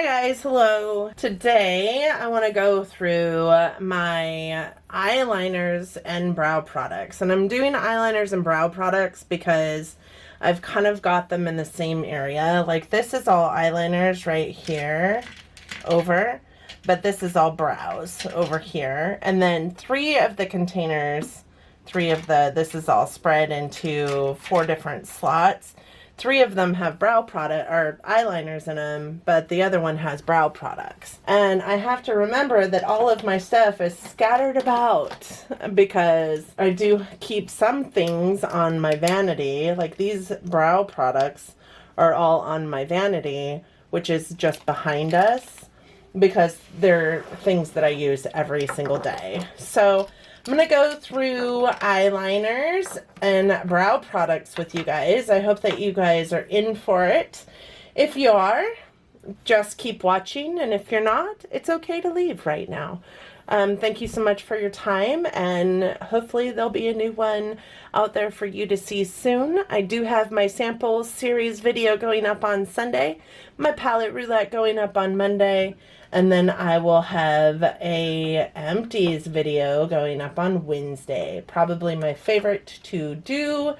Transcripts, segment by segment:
Hi guys, hello. Today I want to go through my eyeliners and brow products. And I'm doing eyeliners and brow products because I've kind of got them in the same area. Like this is all eyeliners right here over, but this is all brows over here. And then three of the containers, this is all spread into 4 different slots. 3 of them have brow product or eyeliners in them, but the other one has brow products. And I have to remember that all of my stuff is scattered about because I do keep some things on my vanity. Like these brow products are all on my vanity, which is just behind us because they're things that I use every single day. So I'm going to go through eyeliners and brow products with you guys. I hope that you guys are in for it. If you are, just keep watching, and if you're not, it's okay to leave right now. Thank you so much for your time, and hopefully there'll be a new one out there for you to see soon. I do have my sample series video going up on Sunday, my palette roulette going up on Monday, and then I will have a empties video going up on Wednesday. Probably my favorite to do,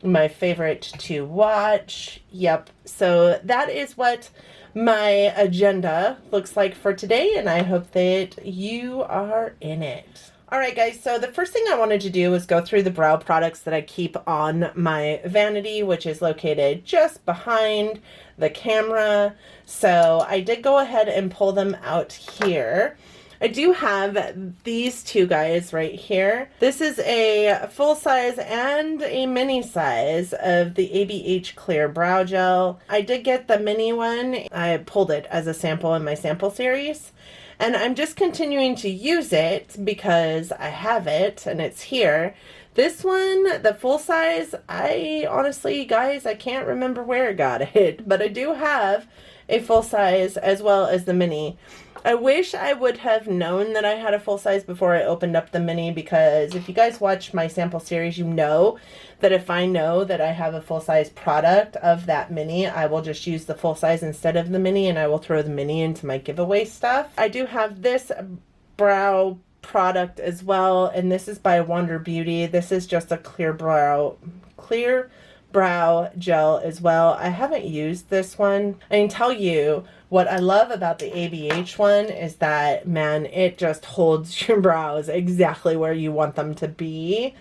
my favorite to watch. Yep, so that is what my agenda looks like for today, and I hope that you are in it. Alright guys, so the first thing I wanted to do was go through the brow products that I keep on my vanity, which is located just behind the camera. So I did go ahead and pull them out here. I do have these 2 guys right here. This is a full size and a mini size of the ABH Clear Brow Gel. I did get the mini one. I pulled it as a sample in my sample series. And I'm just continuing to use it because I have it and it's here. This one, the full size, I honestly, guys, I can't remember where I got it, but I do have a full size as well as the mini. I wish I would have known that I had a full size before I opened up the mini, because if you guys watch my sample series, you know that if I know that I have a full size product of that mini, I will just use the full size instead of the mini, and I will throw the mini into my giveaway stuff. I do have this brow product as well, and this is by Wonder Beauty. This is just a clear brow gel as well. I haven't used this one. I can tell you what I love about the ABH one is that, man, it just holds your brows exactly where you want them to be.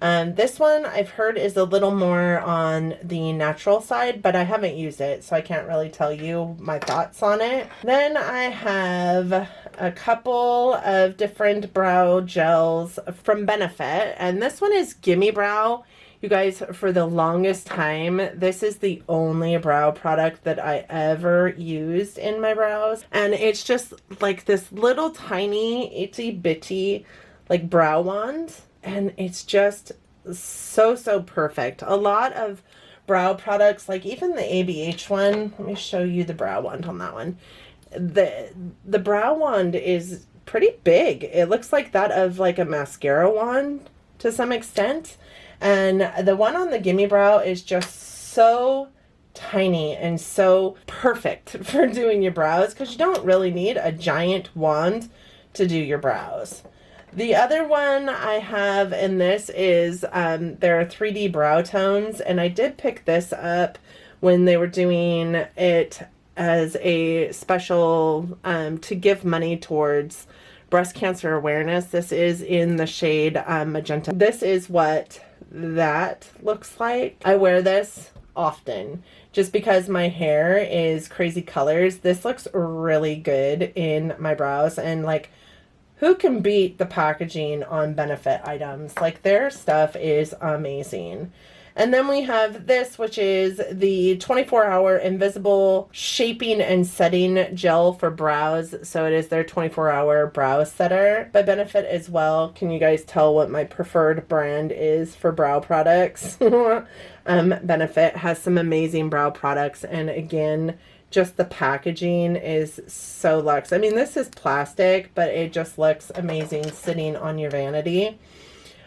This one I've heard is a little more on the natural side, but I haven't used it, so I can't really tell you my thoughts on it. Then I have a couple of different brow gels from Benefit, and this one is Gimme Brow. You guys, for the longest time, this is the only brow product that I ever used in my brows. And it's just like this little tiny itty bitty like brow wand. And it's just so perfect. A lot of brow products, like even the ABH one, let me show you the brow wand on that one. The brow wand is pretty big. It looks like that of like a mascara wand to some extent. And the one on the Gimme Brow is just so tiny and so perfect for doing your brows, because you don't really need a giant wand to do your brows. The other one I have in this is there are 3D brow tones, and I did pick this up when they were doing it as a special to give money towards breast cancer awareness. This is in the shade magenta. This is what that looks like. I wear this often just because my hair is crazy colors. This looks really good in my brows, and like, who can beat the packaging on Benefit items? Like, their stuff is amazing. And then we have this, which is the 24-hour invisible shaping and setting gel for brows. So it is their 24-hour brow setter by Benefit as well. Can you guys tell what my preferred brand is for brow products? Benefit has some amazing brow products, and again, just the packaging is so luxe. I mean, this is plastic, but it just looks amazing sitting on your vanity.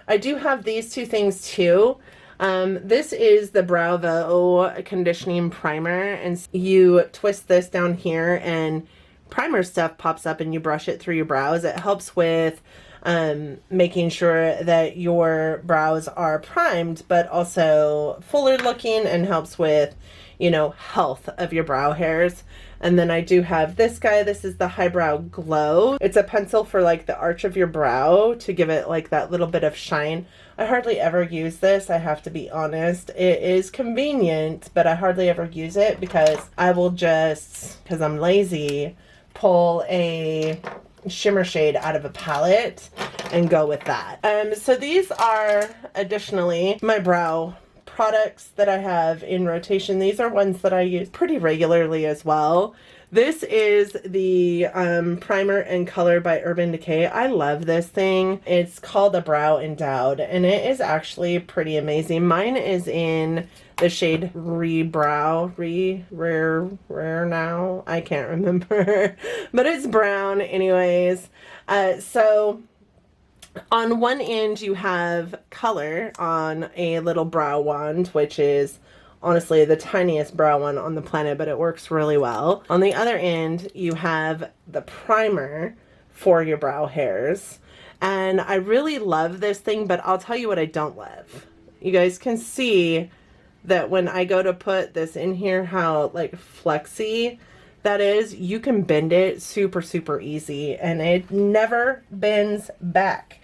I do have these 2 things too. This is the Bravo conditioning primer, and you twist this down here and primer stuff pops up and you brush it through your brows. It helps with making sure that your brows are primed but also fuller looking, and helps with, you know, health of your brow hairs. And then I do have this guy. This is the Highbrow Glow. It's a pencil for like the arch of your brow to give it like that little bit of shine. I hardly ever use this, I have to be honest. It is convenient, but I hardly ever use it because I will just, because I'm lazy, pull a shimmer shade out of a palette and go with that. So these are additionally my brow products that I have in rotation. These are ones that I use pretty regularly as well. This is the Primer and Color by Urban Decay. I love this thing. It's called a Brow Endowed, and it is actually pretty amazing. Mine is in the shade Rare Now. I can't remember, but it's brown anyways. So on one end you have color on a little brow wand, which is honestly the tiniest brow one on the planet, but it works really well. On the other end you have the primer for your brow hairs, and I really love this thing, but I'll tell you what I don't love. You guys can see that when I go to put this in here, how like flexy that is. You can bend it super easy and it never bends back.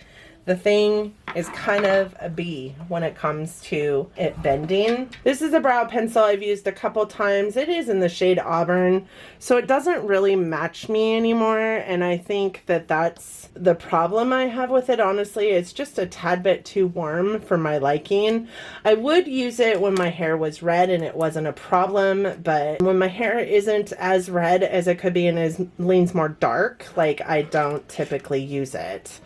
The thing is kind of a bee when it comes to it bending. This is a brow pencil I've used a couple times. It is in the shade Auburn, so it doesn't really match me anymore, and I think that that's the problem I have with it, honestly. It's just a tad bit too warm for my liking. I would use it when my hair was red and it wasn't a problem, but when my hair isn't as red as it could be and leans more dark, like, I don't typically use it.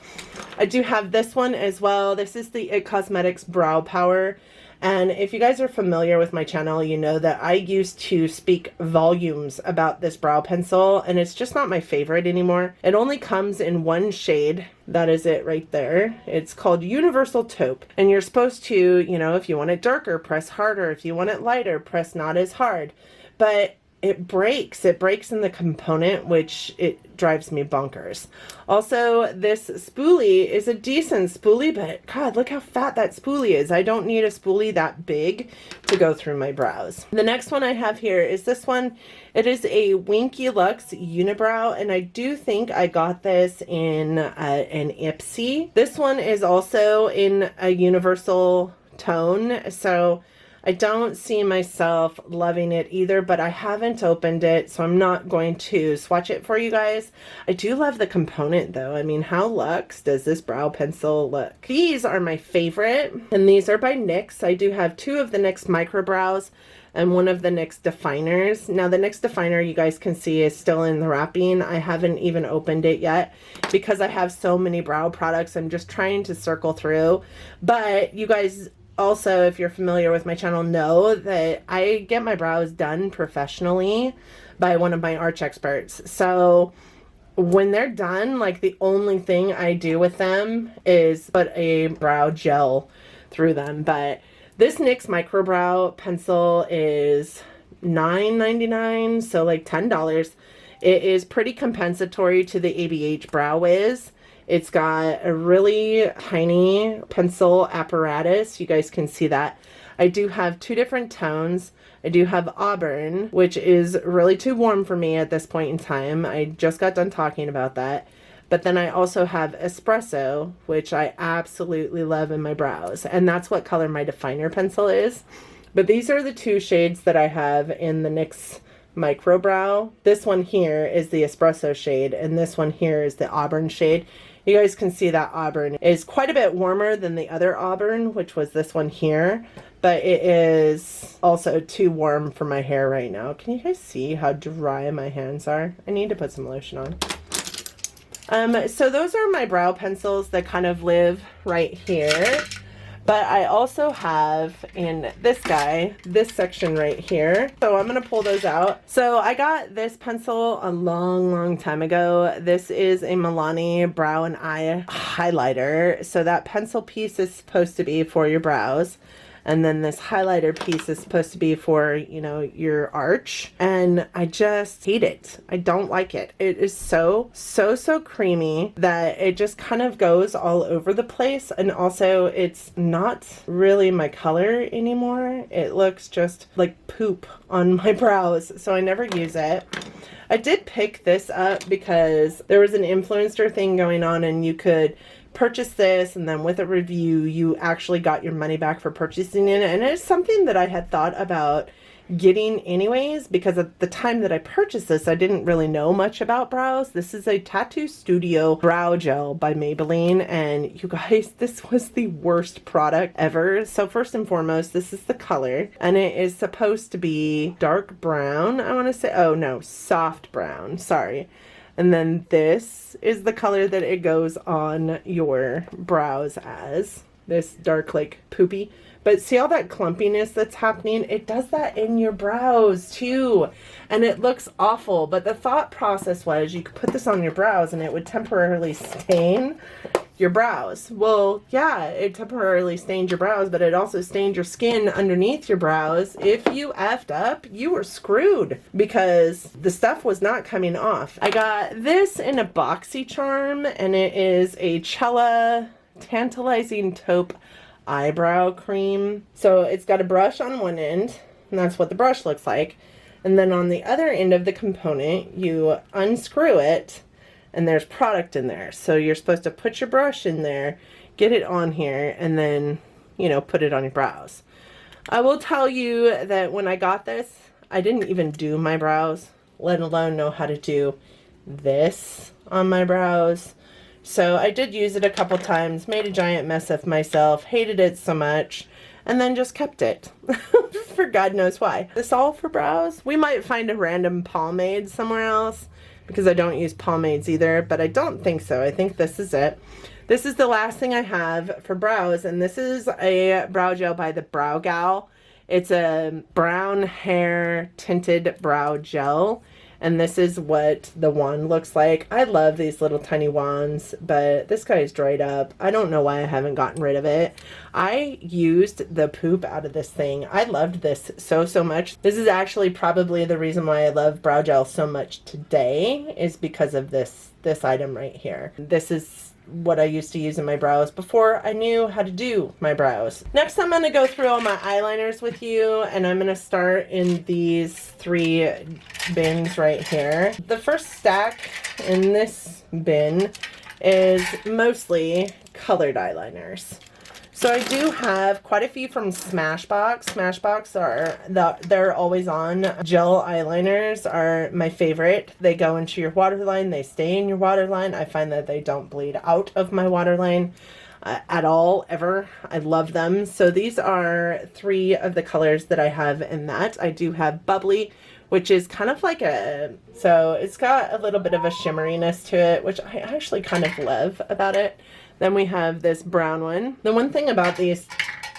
I do have this one as well. This is the IT Cosmetics Brow Power. And if you guys are familiar with my channel, you know that I used to speak volumes about this brow pencil, and it's just not my favorite anymore. It only comes in one shade. That is it right there. It's called Universal Taupe. And you're supposed to, you know, if you want it darker, press harder. If you want it lighter, press not as hard. But it breaks in the component, which it drives me bonkers. Also, this spoolie is a decent spoolie, but God, look how fat that spoolie is. I don't need a spoolie that big to go through my brows. The next one I have here is this one. It is a Winky Lux Unibrow, and I do think I got this in an IPSY. This one is also in a universal tone, so I don't see myself loving it either, but I haven't opened it, so I'm not going to swatch it for you guys. I do love the component though. I mean, how luxe does this brow pencil look? These are my favorite, and these are by NYX. I do have two of the NYX Micro Brows and one of the NYX Definers. Now the NYX Definer, you guys can see, is still in the wrapping. I haven't even opened it yet because I have so many brow products. I'm just trying to circle through, but you guys also, if you're familiar with my channel, know that I get my brows done professionally by one of my arch experts. So when they're done, like, the only thing I do with them is put a brow gel through them. But this NYX Micro Brow pencil is $9.99, so like $10. It is pretty compensatory to the ABH Brow Wiz. It's got a really tiny pencil apparatus. You guys can see that. I do have two different tones. I do have Auburn, which is really too warm for me at this point in time. I just got done talking about that. But then I also have Espresso, which I absolutely love in my brows. And that's what color my definer pencil is. But these are the two shades that I have in the NYX Micro Brow. This one here is the Espresso shade, and this one here is the Auburn shade. You guys can see that Auburn is quite a bit warmer than the other Auburn, which was this one here, but it is also too warm for my hair right now. Can you guys see how dry my hands are? I need to put some lotion on. So those are my brow pencils that kind of live right here. But I also have in this guy, this section right here. So I'm going to pull those out. So I got this pencil a long time ago. This is a Milani brow and eye highlighter. So that pencil piece is supposed to be for your brows. And then this highlighter piece is supposed to be for, you know, your arch. And I just hate it. I don't like it. It is so creamy that it just kind of goes all over the place. And also it's not really my color anymore. It looks just like poop on my brows. So I never use it. I did pick this up because there was an influencer thing going on and you could purchase this and then with a review you actually got your money back for purchasing it, and it's something that I had thought about getting anyways, because at the time that I purchased this I didn't really know much about brows. This is a Tattoo Studio brow gel by Maybelline, and you guys, this was the worst product ever. So first and foremost, this is the color, and it is supposed to be dark brown, I want to say. Oh no, soft brown, sorry. And then this is the color that it goes on your brows as. This dark, like, poopy. But see all that clumpiness that's happening? It does that in your brows too. And it looks awful. But the thought process was you could put this on your brows and it would temporarily stain your brows. Well, yeah, it temporarily stained your brows, but it also stained your skin underneath your brows. If you effed up, you were screwed because the stuff was not coming off. I got this in a BoxyCharm, and it is a Cella Tantalizing Taupe eyebrow cream. So it's got a brush on one end, and that's what the brush looks like. And then on the other end of the component, you unscrew it, and there's product in there. So you're supposed to put your brush in there, get it on here, and then, you know, put it on your brows. I will tell you that when I got this, I didn't even do my brows, let alone know how to do this on my brows. So I did use it a couple times, made a giant mess of myself, hated it so much, and then just kept it for God knows why. This all for brows? We might find a random pomade somewhere else, because I don't use pomades either, but I don't think so. I think this is it. This is the last thing I have for brows, and this is a brow gel by the Brow Gal. It's a brown hair tinted brow gel, and this is what the wand looks like. I love these little tiny wands, but this guy is dried up. I don't know why I haven't gotten rid of it. I used the poop out of this thing. I loved this so much. This is actually probably the reason why I love brow gel so much today, is because of this item right here. This is what I used to use in my brows before I knew how to do my brows. Next, I'm going to go through all my eyeliners with you, and I'm going to start in these 3 bins right here. The first stack in this bin is mostly colored eyeliners. So I do have quite a few from Smashbox. Smashbox they're always on. Gel eyeliners are my favorite. They go into your waterline. They stay in your waterline. I find that they don't bleed out of my waterline at all, ever. I love them. So these are 3 of the colors that I have in that. I do have Bubbly, which is kind of like so it's got a little bit of a shimmeriness to it, which I actually kind of love about it. Then we have this brown one. The one thing about these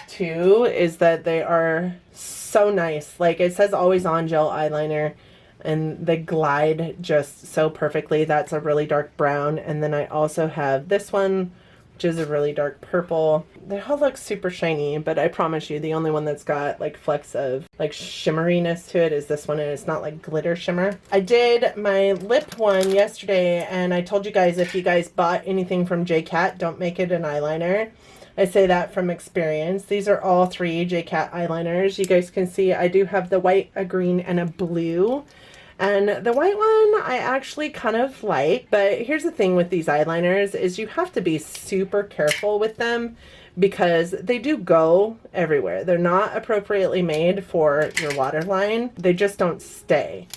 2 is that they are so nice. Like, it says always on gel eyeliner, and they glide just so perfectly. That's a really dark brown. And then I also have this one, which is a really dark purple. They all look super shiny, but I promise you the only one that's got like flecks of like shimmeriness to it is this one, and it's not like glitter shimmer. I did my lip one yesterday, and I told you guys if you guys bought anything from JCat, don't make it an eyeliner. I say that from experience. These are all 3 JCat eyeliners. You guys can see I do have the white, a green, and a blue. And the white one I actually kind of like, but here's the thing with these eyeliners is you have to be super careful with them because they do go everywhere. They're not appropriately made for your waterline. They just don't stay.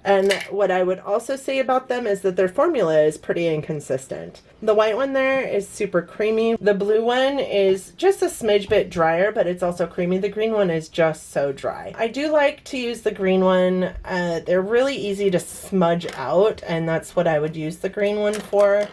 And what I would also say about them is that their formula is pretty inconsistent. The white one there is super creamy. The blue one is just a smidge bit drier, but it's also creamy. The green one is just so dry. I do like to use the green one. They're really easy to smudge out, and that's what I would use the green one for.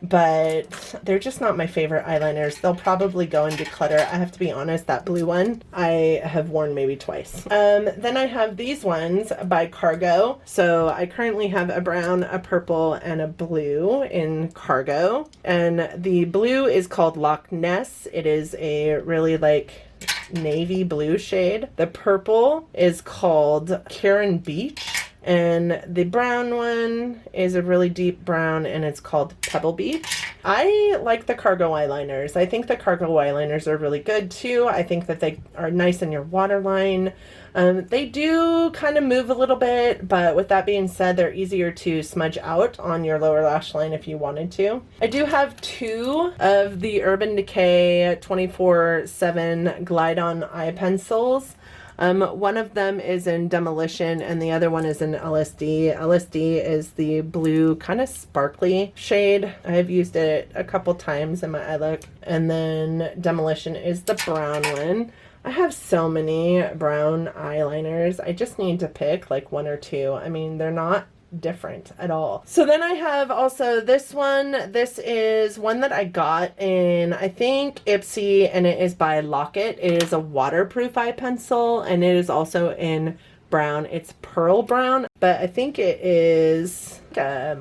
But they're just not my favorite eyeliners. They'll probably go and declutter. I have to be honest, that blue one I have worn maybe twice. Then I have these ones by Cargo. So I currently have a brown, a purple, and a blue in Cargo. And the blue is called Loch Ness. It is a really like navy blue shade. The purple is called Karen Beach. And the brown one is a really deep brown, and it's called Pebble Beach. I like the cargo eyeliners. I think the cargo eyeliners are really good too. I think that they are nice in your waterline. They do kind of move a little bit, but with that being said, they're easier to smudge out on your lower lash line if you wanted to. I do have two of the Urban Decay 24/7 Glide On eye pencils. One of them is in Demolition and the other one is in LSD. LSD is the blue kind of sparkly shade. I have used it a couple times in my eye look. And then Demolition is the brown one. I have so many brown eyeliners. I just need to pick like one or two. I mean, they're not different at all. So then I have also this one. This is one that I got in, I think, IPSY, and it is by Laqa. It is a waterproof eye pencil, and it is also in brown. It's pearl brown, but I think it is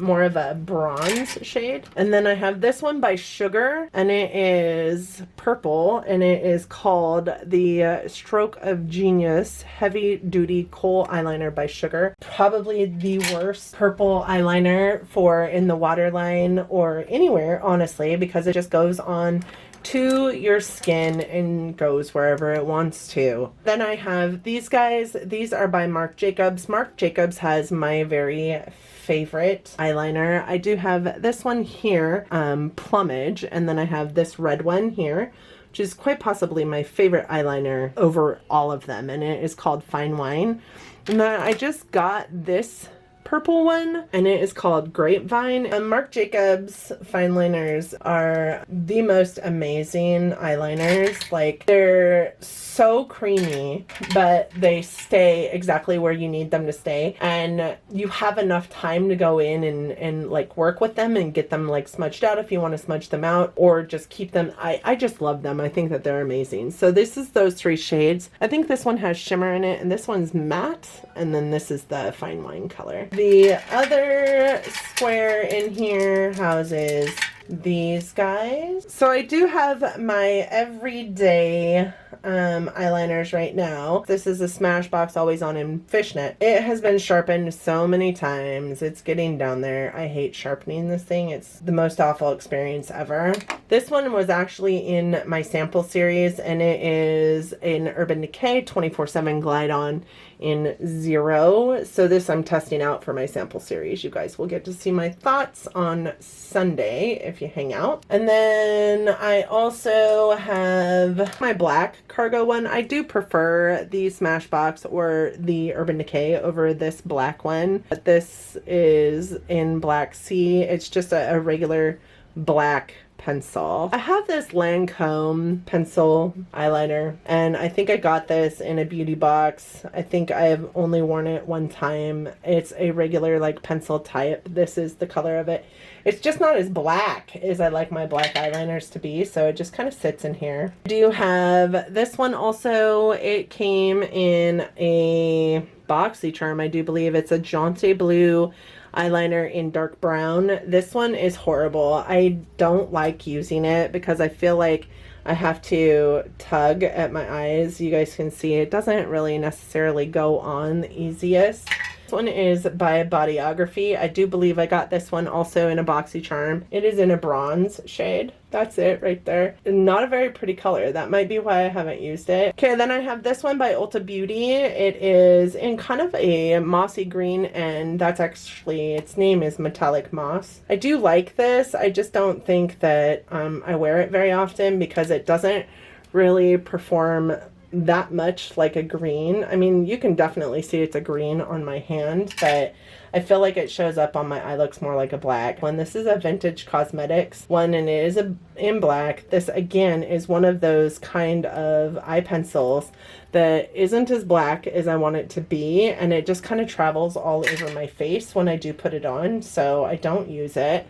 more of a bronze shade. And then I have this one by Sugar, and it is purple, and it is called the Stroke of Genius Heavy Duty Kohl Eyeliner by Sugar. Probably the worst purple eyeliner for in the waterline or anywhere, honestly, because it just goes on to your skin and goes wherever it wants to. Then I have these guys. These are by Marc Jacobs. Marc Jacobs has my very favorite eyeliner. I do have this one here, Plumage, and then I have this red one here, which is quite possibly my favorite eyeliner over all of them, and it is called Fine Wine. And then I just got this purple one, and it is called Grapevine. Marc Jacobs fine liners are the most amazing eyeliners. Like, they're so creamy, but they stay exactly where you need them to stay, and you have enough time to go in and like work with them and get them like smudged out if you want to smudge them out, or just keep them. I just love them. I think that they're amazing. So this is those three shades. I think this one has shimmer in it, and this one's matte, and then this is the Fine Wine color. The other square in here houses these guys. So I do have my everyday eyeliners right now. This is a Smashbox Always On in Fishnet. It has been sharpened so many times. It's getting down there. I hate sharpening this thing. It's the most awful experience ever. This one was actually in my sample series, and it is an Urban Decay 24/7 Glide On in 0. So this I'm testing out for my sample series. You guys will get to see my thoughts on Sunday if you hang out. And then I also have my black cargo one. I do prefer the Smashbox or the Urban Decay over this black one. But this is in Black Sea. It's just a regular black pencil. I have this Lancome pencil eyeliner, and I think I got this in a beauty box. I think I have only worn it one time. It's a regular like pencil type. This is the color of it. It's just not as black as I like my black eyeliners to be, so it just kind of sits in here. I do have this one also. It came in a BoxyCharm, I do believe. It's a Jaunty Blue eyeliner in dark brown. This one is horrible. I don't like using it because I feel like I have to tug at my eyes. You guys can see it doesn't really necessarily go on the easiest. This one is by Bodyography. I do believe I got this one also in a BoxyCharm. It is in a bronze shade. That's it right there. Not a very pretty color. That might be why I haven't used it. Okay, then I have this one by Ulta Beauty. It is in kind of a mossy green, and that's actually, its name is Metallic Moss. I do like this. I just don't think that I wear it very often because it doesn't really perform that much like a green. I mean, you can definitely see it's a green on my hand, but I feel like it shows up on my eye looks more like a black one. This is a Vintage Cosmetics one, and it is in black. This again is one of those kind of eye pencils that isn't as black as I want it to be, and it just kind of travels all over my face when I do put it on, so I don't use it.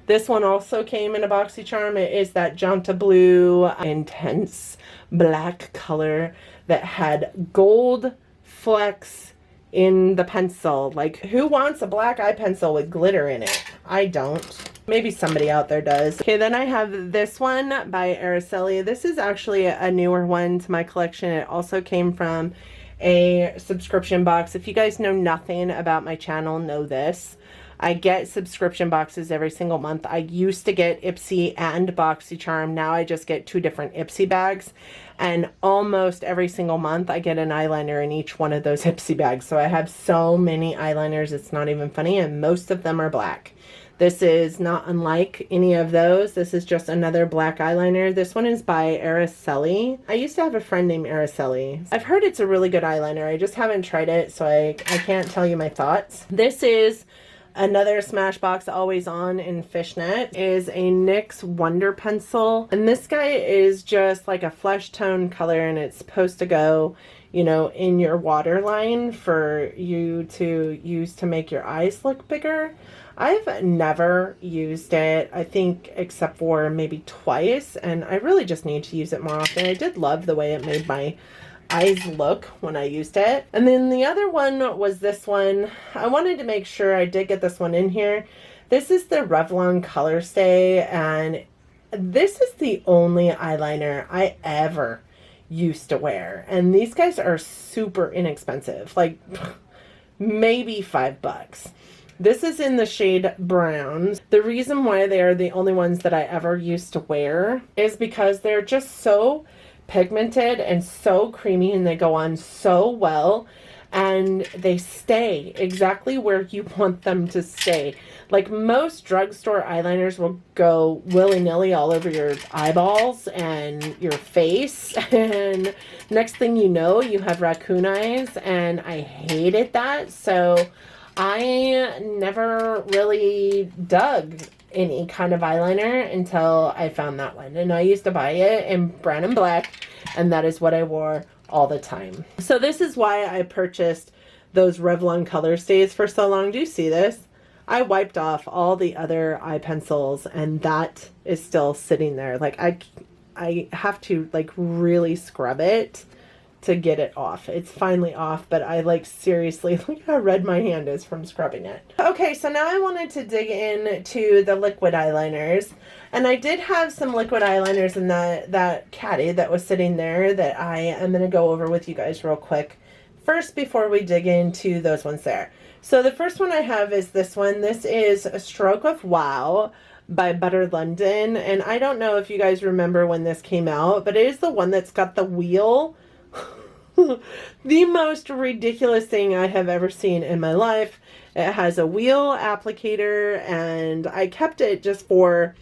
This one also came in a BoxyCharm. It is that Jaunty Blue intense black color that had gold flecks in the pencil. Like, who wants a black eye pencil with glitter in it? I don't. Maybe somebody out there does. Okay, then I have this one by Araceli. This is actually a newer one to my collection. It also came from a subscription box. If you guys know nothing about my channel, know this. I get subscription boxes every single month. I used to get IPSY and BoxyCharm. Now I just get 2 different IPSY bags. And almost every single month I get an eyeliner in each one of those IPSY bags. So I have so many eyeliners, it's not even funny. And most of them are black. This is not unlike any of those. This is just another black eyeliner. This one is by Araceli. I used to have a friend named Araceli. I've heard it's a really good eyeliner. I just haven't tried it, so I can't tell you my thoughts. This is another Smashbox Always On in Fishnet. It is a NYX Wonder Pencil. And this guy is just like a flesh tone color, and it's supposed to go, you know, in your waterline for you to use to make your eyes look bigger. I've never used it, I think, except for maybe twice, and I really just need to use it more often. I did love the way it made my eyes look when I used it. And then the other one was this one. I wanted to make sure I did get this one in here. This is the Revlon Color Stay, and this is the only eyeliner I ever used to wear. And these guys are super inexpensive, like maybe $5. This is in the shade Brown. The reason why they are the only ones that I ever used to wear is because they're just so pigmented and so creamy, and they go on so well, and they stay exactly where you want them to stay. Like most drugstore eyeliners will go willy-nilly all over your eyeballs and your face, and next thing you know you have raccoon eyes, and I hated that. So I never really dug any kind of eyeliner until I found that one, and I used to buy it in brown and black, and that is what I wore all the time. So this is why I purchased those Revlon Color Stays for so long. Do you see this? I wiped off all the other eye pencils, and that is still sitting there. Like I have to like really scrub it to get it off. It's finally off, but I like seriously, look how red my hand is from scrubbing it. Okay, so now I wanted to dig into the liquid eyeliners, and I did have some liquid eyeliners in that caddy that was sitting there that I am going to go over with you guys real quick first before we dig into those ones there. So the first one I have is this one. This is A Stroke of Wow by Butter London, and I don't know if you guys remember when this came out, but it is the one that's got the wheel. The most ridiculous thing I have ever seen in my life. It has a wheel applicator, and I kept it just for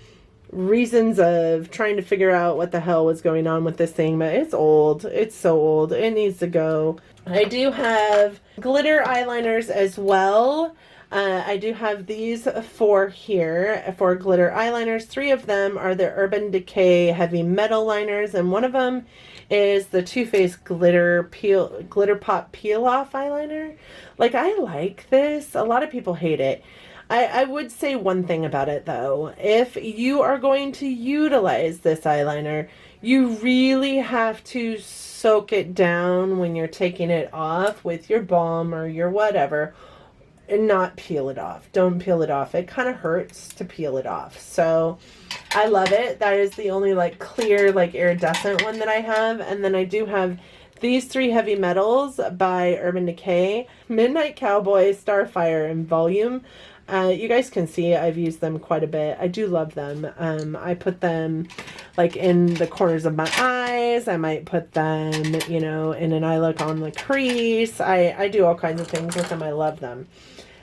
reasons of trying to figure out what the hell was going on with this thing, but it's old. It's so old. It needs to go. I do have glitter eyeliners as well. I do have these 4 here for glitter eyeliners. 3 of them are the Urban Decay Heavy Metal liners, and one of them is the Too Faced Colourpop Peel Off eyeliner. Like, I like this. A lot of people hate it. I would say one thing about it though. If you are going to utilize this eyeliner, you really have to soak it down when you're taking it off with your balm or your whatever, and not peel it off. Don't peel it off. It kind of hurts to peel it off. So I love it. That is the only like clear, like iridescent one that I have. And then I do have these 3 heavy metals by Urban Decay. Midnight Cowboy, Starfire, and Volume. You guys can see I've used them quite a bit. I do love them. I put them like in the corners of my eyes. I might put them, you know, in an eye look on the crease. I do all kinds of things with them. I love them.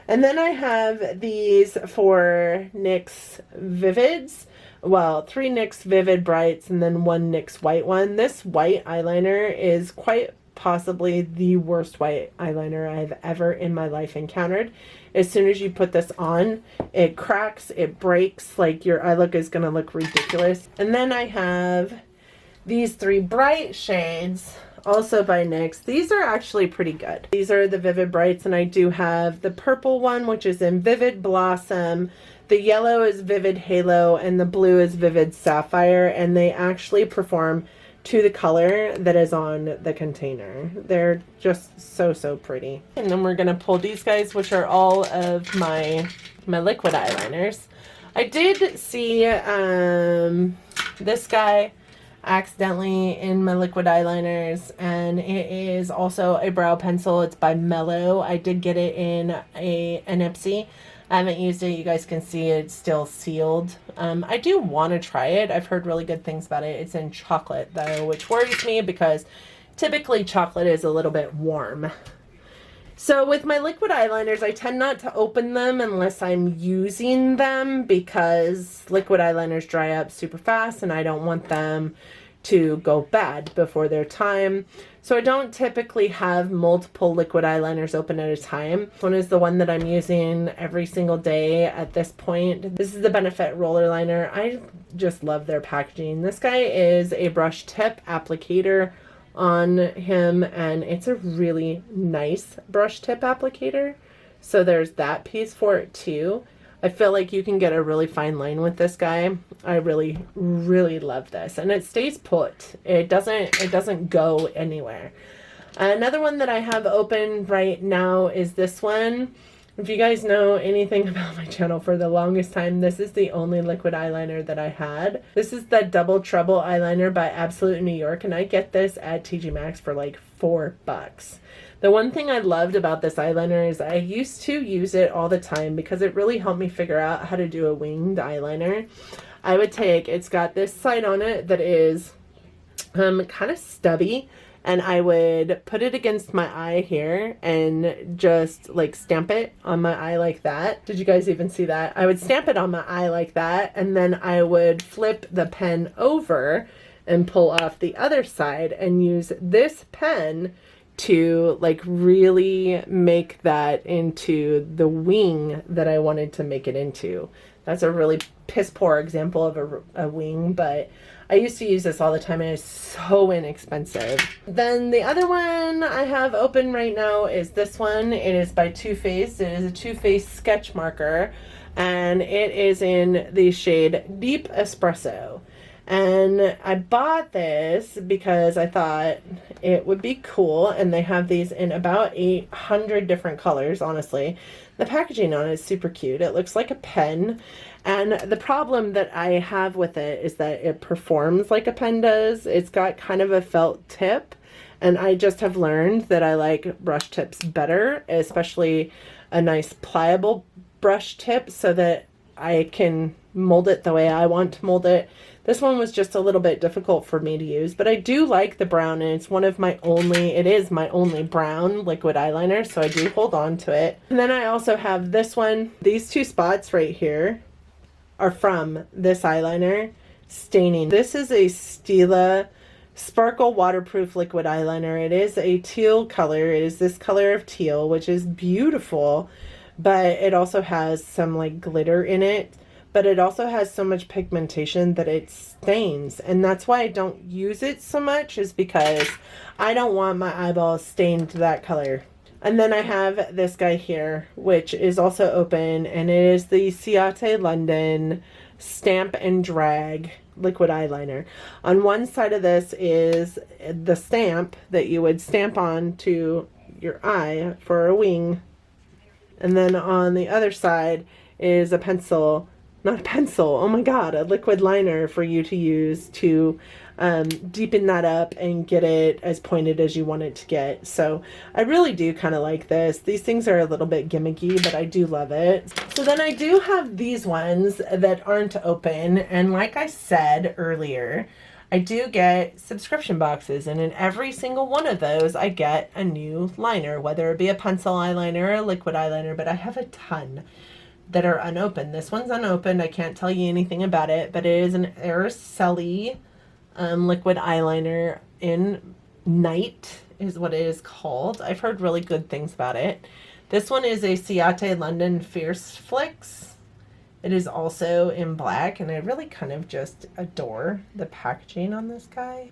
And then I have these 4 NYX Vivids. Well, 3 NYX Vivid Brights and then 1 NYX White one. This white eyeliner is quite possibly the worst white eyeliner I've ever in my life encountered. As soon as you put this on, it cracks, it breaks, like your eye look is going to look ridiculous. And then I have these 3 bright shades, also by NYX. These are actually pretty good. These are the Vivid Brights, and I do have the purple one, which is in Vivid Blossom. The yellow is Vivid Halo, and the blue is Vivid Sapphire, and they actually perform to the color that is on the container. They're just so pretty. And then we're gonna pull these guys, which are all of my liquid eyeliners. I did see this guy accidentally in my liquid eyeliners, and it is also a brow pencil. It's by Mellow. I did get it in an IPSY. I haven't used it. You guys can see it's still sealed. I do want to try it. I've heard really good things about it. It's in chocolate though, which worries me because typically chocolate is a little bit warm. So with my liquid eyeliners, I tend not to open them unless I'm using them, because liquid eyeliners dry up super fast and I don't want them to go bad before their time. So I don't typically have multiple liquid eyeliners open at a time. This one is the one that I'm using every single day at this point. This is the Benefit Roller Liner. I just love their packaging. This guy is a brush tip applicator on him, and it's a really nice brush tip applicator. So there's that piece for it too. I feel like you can get a really fine line with this guy. I really, really love this, and it stays put. It doesn't go anywhere. Another one that I have open right now is this one. If you guys know anything about my channel, for the longest time, this is the only liquid eyeliner that I had. This is the Double Trouble eyeliner by Absolute New York, and I get this at TJMaxx for like $4. The one thing I loved about this eyeliner is I used to use it all the time because it really helped me figure out how to do a winged eyeliner. I would take, it's got this side on it that is kind of stubby, and I would put it against my eye here and just like stamp it on my eye like that. Did you guys even see that? I would stamp it on my eye like that, and then I would flip the pen over and pull off the other side and use this pen to like really make that into the wing that I wanted to make it into. That's a really piss poor example of a wing, but I used to use this all the time and it's so inexpensive. Then the other one I have open right now is this one. It is by Too Faced. It is a Too Faced sketch marker, and it is in the shade Deep Espresso. And I bought this because I thought it would be cool, and they have these in about 800 different colors, honestly. The packaging on it is super cute. It looks like a pen, and the problem that I have with it is that it performs like a pen does. It's got kind of a felt tip, and I just have learned that I like brush tips better, especially a nice pliable brush tip, so that I can mold it the way I want to mold it. This one was just a little bit difficult for me to use, but I do like the brown, and it's one of my only, it is my only brown liquid eyeliner, so I do hold on to it. And then I also have this one. These two spots right here are from this eyeliner, Staining. This is a Stila Sparkle Waterproof Liquid Eyeliner. It is a teal color. It is this color of teal, which is beautiful, but it also has some like glitter in it. But it also has so much pigmentation that it stains, and that's why I don't use it so much, is because I don't want my eyeballs stained that color. And then I have this guy here, which is also open, and it is the Ciate London Stamp and Drag liquid eyeliner. On one side of this is the stamp that you would stamp on to your eye for a wing, and then on the other side is a pencil. Not a pencil, oh my god, a liquid liner for you to use to deepen that up and get it as pointed as you want it to get. So I really do kind of like this. These things are a little bit gimmicky, but I do love it. So then I do have these ones that aren't open, and like I said earlier, I do get subscription boxes, and in every single one of those I get a new liner, whether it be a pencil eyeliner or a liquid eyeliner, but I have a ton that are unopened. This one's unopened. I can't tell you anything about it, but it is an Araceli liquid eyeliner in Night is what it is called. I've heard really good things about it. This one is a Ciate London Fierce Flicks. It is also in black, and I really kind of just adore the packaging on this guy.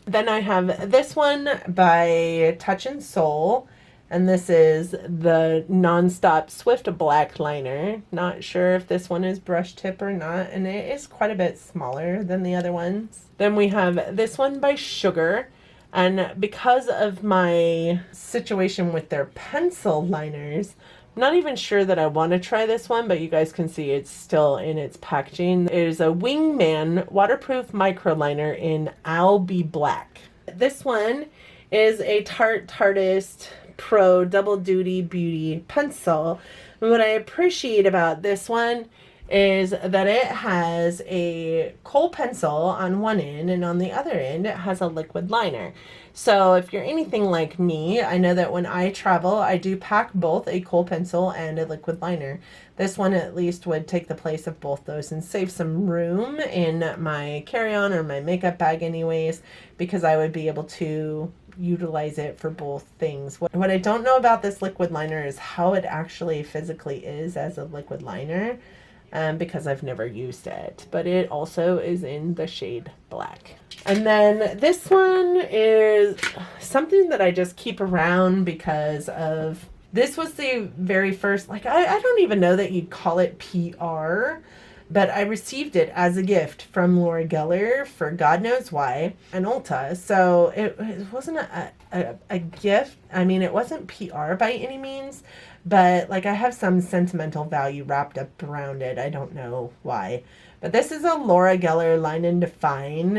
Then I have this one by Touch and Soul. And this is the Nonstop Swift Black Liner. Not sure if this one is brush tip or not, and it is quite a bit smaller than the other ones. Then we have this one by Sugar, and because of my situation with their pencil liners, not even sure that I want to try this one, but you guys can see it's still in its packaging. It is a Wingman waterproof micro liner in I'll Be Black. This one is a Tarte Pro Double Duty Beauty Pencil. And what I appreciate about this one is that it has a kohl pencil on one end, and on the other end it has a liquid liner. So if you're anything like me, I know that when I travel, I do pack both a kohl pencil and a liquid liner. This one at least would take the place of both those and save some room in my carry-on or my makeup bag anyways, because I would be able to utilize it for both things. What I don't know about this liquid liner is how it actually physically is as a liquid liner. Because I've never used it, but it also is in the shade black. And then this one is something that I just keep around because of, this was the very first, like, I don't even know that you'd call it PR, but I received it as a gift from Laura Geller for God knows why, and Ulta. So it wasn't a gift. I mean, it wasn't PR by any means, but like I have some sentimental value wrapped up around it. I don't know why. But this is a Laura Geller Line and Define.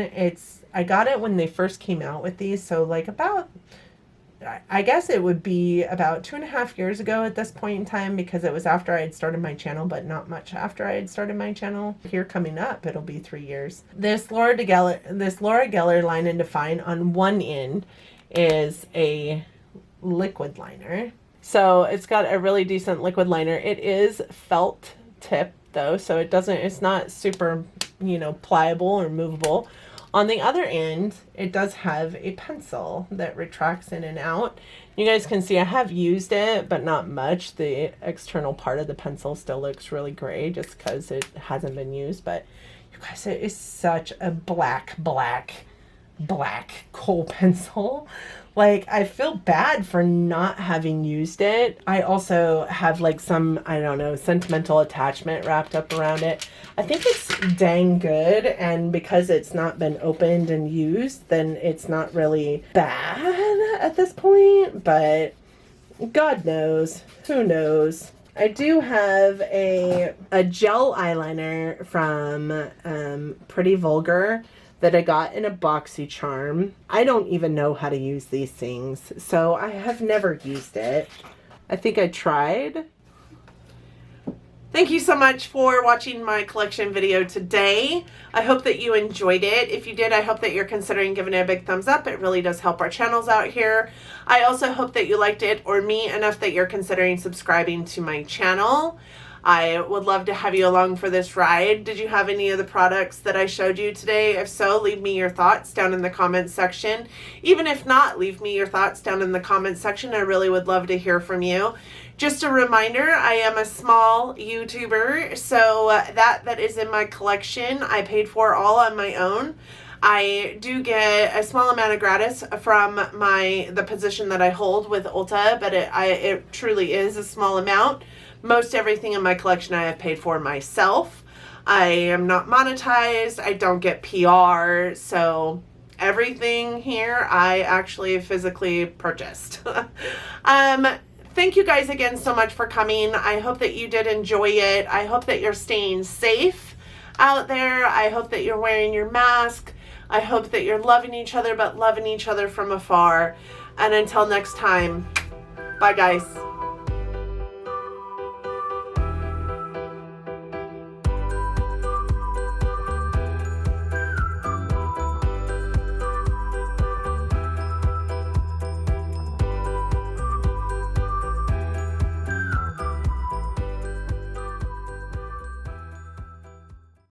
I got it when they first came out with these, so like about, I guess it would be about 2.5 years ago at this point in time, because it was after I had started my channel, but not much after I had started my channel. Here coming up, it'll be 3 years. This Laura Geller Line and Define on one end is a liquid liner. So it's got a really decent liquid liner. It is felt tip though, so it's not super, pliable or movable. On the other end, it does have a pencil that retracts in and out. You guys can see I have used it, but not much. The external part of the pencil still looks really gray just because it hasn't been used. But you guys, it is such a black kohl pencil. Like, I feel bad for not having used it. I also have like some, I don't know, sentimental attachment wrapped up around it. I think it's dang good, and because it's not been opened and used, then it's not really bad at this point, but God knows, who knows. I do have a gel eyeliner from Pretty Vulgar that I got in a BoxyCharm. I don't even know how to use these things, so I have never used it. I think I tried. Thank you so much for watching my collection video today. I hope that you enjoyed it. If you did, I hope that you're considering giving it a big thumbs up. It really does help our channels out here. I also hope that you liked it or me enough that you're considering subscribing to my channel. I would love to have you along for this ride. Did you have any of the products that I showed you today? If so, leave me your thoughts down in the comments section. Even if not, leave me your thoughts down in the comments section. I really would love to hear from you. Just a reminder, I am a small YouTuber, so that is in my collection. I paid for all on my own. I do get a small amount of gratis from the position that I hold with Ulta, but it truly is a small amount. Most everything in my collection I have paid for myself. I am not monetized. I don't get PR. So everything here I actually physically purchased. Thank you guys again so much for coming. I hope that you did enjoy it. I hope that you're staying safe out there. I hope that you're wearing your mask. I hope that you're loving each other, but loving each other from afar. And until next time, bye guys.